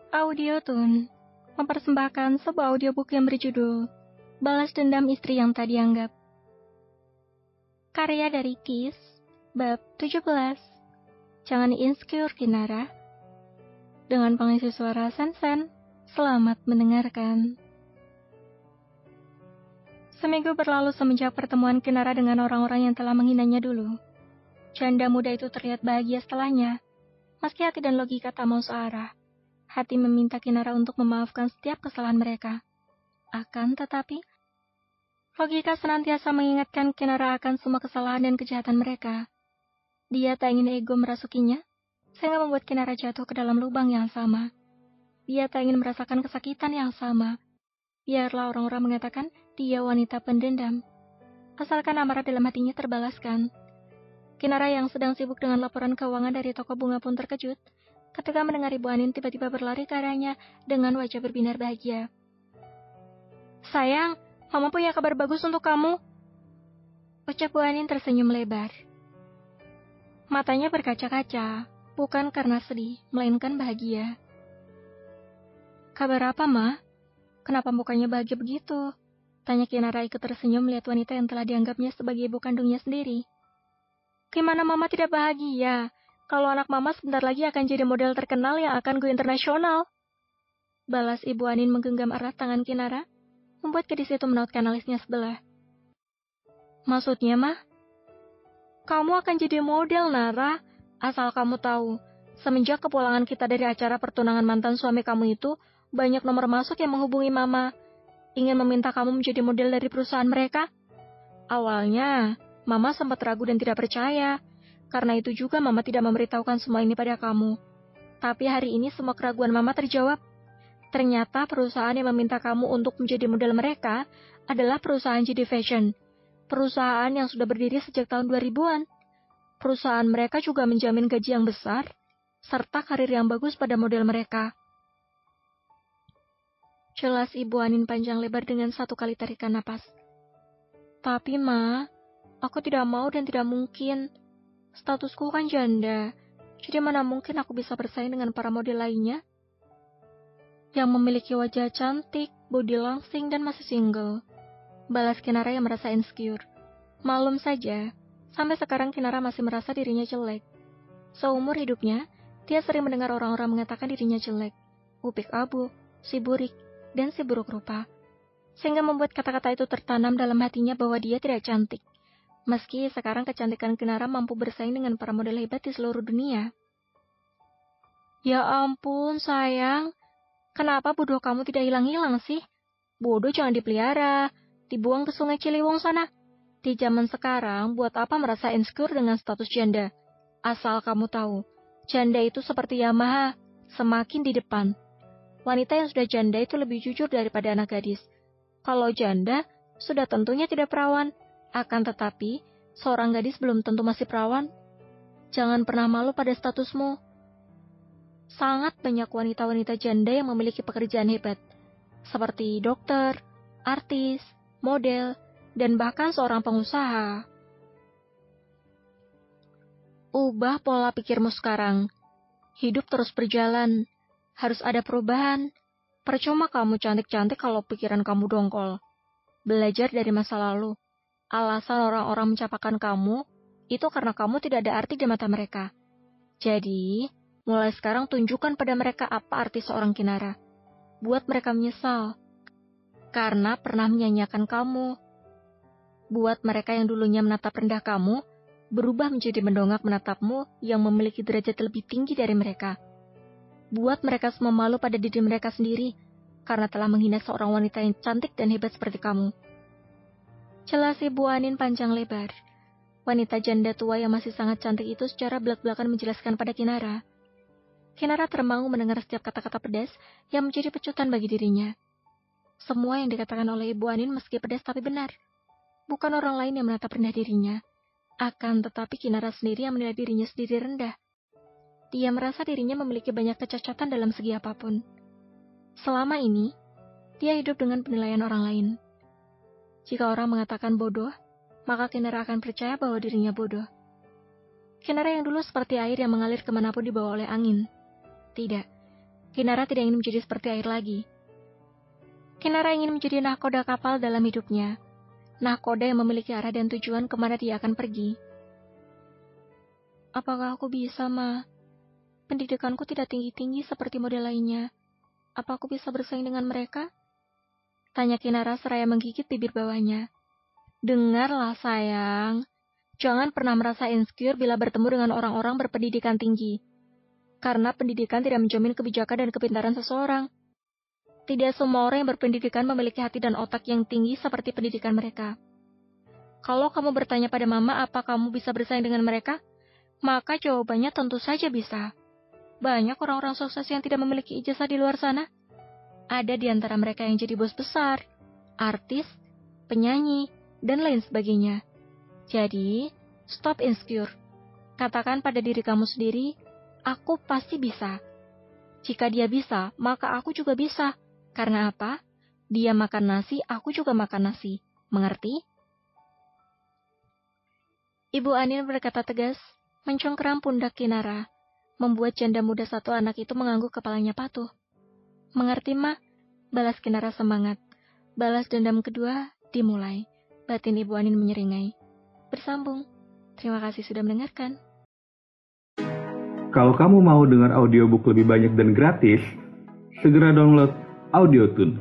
Audiotune mempersembahkan sebuah audiobook yang berjudul Balas Dendam Istri Yang Tak Dianggap. Karya dari Kiss, bab 17. Jangan insecure, Kinara. Dengan pengisi suara Sensen, selamat mendengarkan. Seminggu berlalu semenjak pertemuan Kinara dengan orang-orang yang telah menghinanya dulu. Janda muda itu terlihat bahagia setelahnya. Meski hati dan logika tak mau searah, hati meminta Kinara untuk memaafkan setiap kesalahan mereka. Akan tetapi, logika senantiasa mengingatkan Kinara akan semua kesalahan dan kejahatan mereka. Dia tak ingin ego merasukinya, sehingga membuat Kinara jatuh ke dalam lubang yang sama. Dia tak ingin merasakan kesakitan yang sama. Biarlah orang-orang mengatakan dia wanita pendendam, asalkan amarah dalam hatinya terbalaskan. Kinara yang sedang sibuk dengan laporan keuangan dari toko bunga pun terkejut ketika mendengar Ibu Anin tiba-tiba berlari ke arahnya dengan wajah berbinar bahagia. "Sayang, Mama punya kabar bagus untuk kamu," ucap Bu Anin tersenyum lebar. Matanya berkaca-kaca, bukan karena sedih, melainkan bahagia. "Kabar apa, Ma? Kenapa mukanya bahagia begitu?" tanya Kinara ikut tersenyum melihat wanita yang telah dianggapnya sebagai ibu kandungnya sendiri. "Gimana Mama tidak bahagia? Kalau anak Mama sebentar lagi akan jadi model terkenal yang akan go internasional," balas Ibu Anin menggenggam erat tangan Kinara, membuat gadis itu menautkan alisnya sebelah. "Maksudnya, Mah? Kamu akan jadi model, Nara. Asal kamu tahu, semenjak kepulangan kita dari acara pertunangan mantan suami kamu itu, banyak nomor masuk yang menghubungi Mama, ingin meminta kamu menjadi model dari perusahaan mereka. Awalnya, Mama sempat ragu dan tidak percaya. Karena itu juga Mama tidak memberitahukan semua ini pada kamu. Tapi hari ini semua keraguan Mama terjawab. Ternyata perusahaan yang meminta kamu untuk menjadi model mereka adalah perusahaan JD Fashion. Perusahaan yang sudah berdiri sejak tahun 2000-an. Perusahaan mereka juga menjamin gaji yang besar, serta karir yang bagus pada model mereka." Jelas Ibu Anin panjang lebar dengan satu kali tarikan napas. "Tapi Ma, aku tidak mau dan tidak mungkin. Statusku kan janda, jadi mana mungkin aku bisa bersaing dengan para model lainnya yang memiliki wajah cantik, bodi langsing, dan masih single," balas Kinara yang merasa insecure. Malum saja, sampai sekarang Kinara masih merasa dirinya jelek. Seumur hidupnya, dia sering mendengar orang-orang mengatakan dirinya jelek, upik abu, si burik, dan si buruk rupa, sehingga membuat kata-kata itu tertanam dalam hatinya bahwa dia tidak cantik. Meski sekarang kecantikan Kinara mampu bersaing dengan para model hebat di seluruh dunia. "Ya ampun, sayang. Kenapa bodoh kamu tidak hilang-hilang sih? Bodoh jangan dipelihara, dibuang ke sungai Ciliwung sana. Di zaman sekarang, buat apa merasa insecure dengan status janda? Asal kamu tahu, janda itu seperti Yamaha, semakin di depan. Wanita yang sudah janda itu lebih jujur daripada anak gadis. Kalau janda, sudah tentunya tidak perawan. Akan tetapi, seorang gadis belum tentu masih perawan. Jangan pernah malu pada statusmu. Sangat banyak wanita-wanita janda yang memiliki pekerjaan hebat, seperti dokter, artis, model, dan bahkan seorang pengusaha. Ubah pola pikirmu sekarang. Hidup terus berjalan. Harus ada perubahan. Percuma kamu cantik-cantik kalau pikiran kamu dongkol. Belajar dari masa lalu. Alasan orang-orang mencapakan kamu, itu karena kamu tidak ada arti di mata mereka. Jadi, mulai sekarang tunjukkan pada mereka apa arti seorang Kinara. Buat mereka menyesal, karena pernah menyanyiakan kamu. Buat mereka yang dulunya menatap rendah kamu, berubah menjadi mendongak menatapmu yang memiliki derajat lebih tinggi dari mereka. Buat mereka semua malu pada diri mereka sendiri, karena telah menghina seorang wanita yang cantik dan hebat seperti kamu. Jelas Ibu Anin panjang lebar. Wanita janda tua yang masih sangat cantik itu secara belak-belakan menjelaskan pada Kinara. Kinara termangu mendengar setiap kata-kata pedas yang menjadi pecutan bagi dirinya. Semua yang dikatakan oleh Ibu Anin meski pedas tapi benar. Bukan orang lain yang menatap rendah dirinya. Akan tetapi Kinara sendiri yang menilai dirinya sendiri rendah. Dia merasa dirinya memiliki banyak kecacatan dalam segi apapun. Selama ini, dia hidup dengan penilaian orang lain. Jika orang mengatakan bodoh, maka Kinara akan percaya bahwa dirinya bodoh. Kinara yang dulu seperti air yang mengalir kemanapun dibawa oleh angin. Tidak, Kinara tidak ingin menjadi seperti air lagi. Kinara ingin menjadi nahkoda kapal dalam hidupnya. Nahkoda yang memiliki arah dan tujuan kemana dia akan pergi. Apakah aku bisa, Ma? Pendidikanku tidak tinggi-tinggi seperti model lainnya. Apa aku bisa bersaing dengan mereka? Tanya Kinara seraya menggigit bibir bawahnya. Dengarlah sayang, jangan pernah merasa insecure bila bertemu dengan orang-orang berpendidikan tinggi. Karena pendidikan tidak menjamin kebijakan dan kepintaran seseorang. Tidak semua orang yang berpendidikan memiliki hati dan otak yang tinggi seperti pendidikan mereka. Kalau kamu bertanya pada Mama apa kamu bisa bersaing dengan mereka, maka jawabannya tentu saja bisa. Banyak orang-orang sukses yang tidak memiliki ijazah di luar sana. Ada di antara mereka yang jadi bos besar, artis, penyanyi, dan lain sebagainya. Jadi, stop insecure. Katakan pada diri kamu sendiri, aku pasti bisa. Jika dia bisa, maka aku juga bisa. Karena apa? Dia makan nasi, aku juga makan nasi. Mengerti? Ibu Anin berkata tegas, mencengkeram pundak Kinara, membuat janda muda satu anak itu mengangguk kepalanya patuh. Mengerti, Ma? Balas Kinara semangat. Balas dendam kedua dimulai. Batin Ibu Anin menyeringai. Bersambung. Terima kasih sudah mendengarkan. Kalau kamu mau dengar audiobook lebih banyak dan gratis, segera download Audiotune.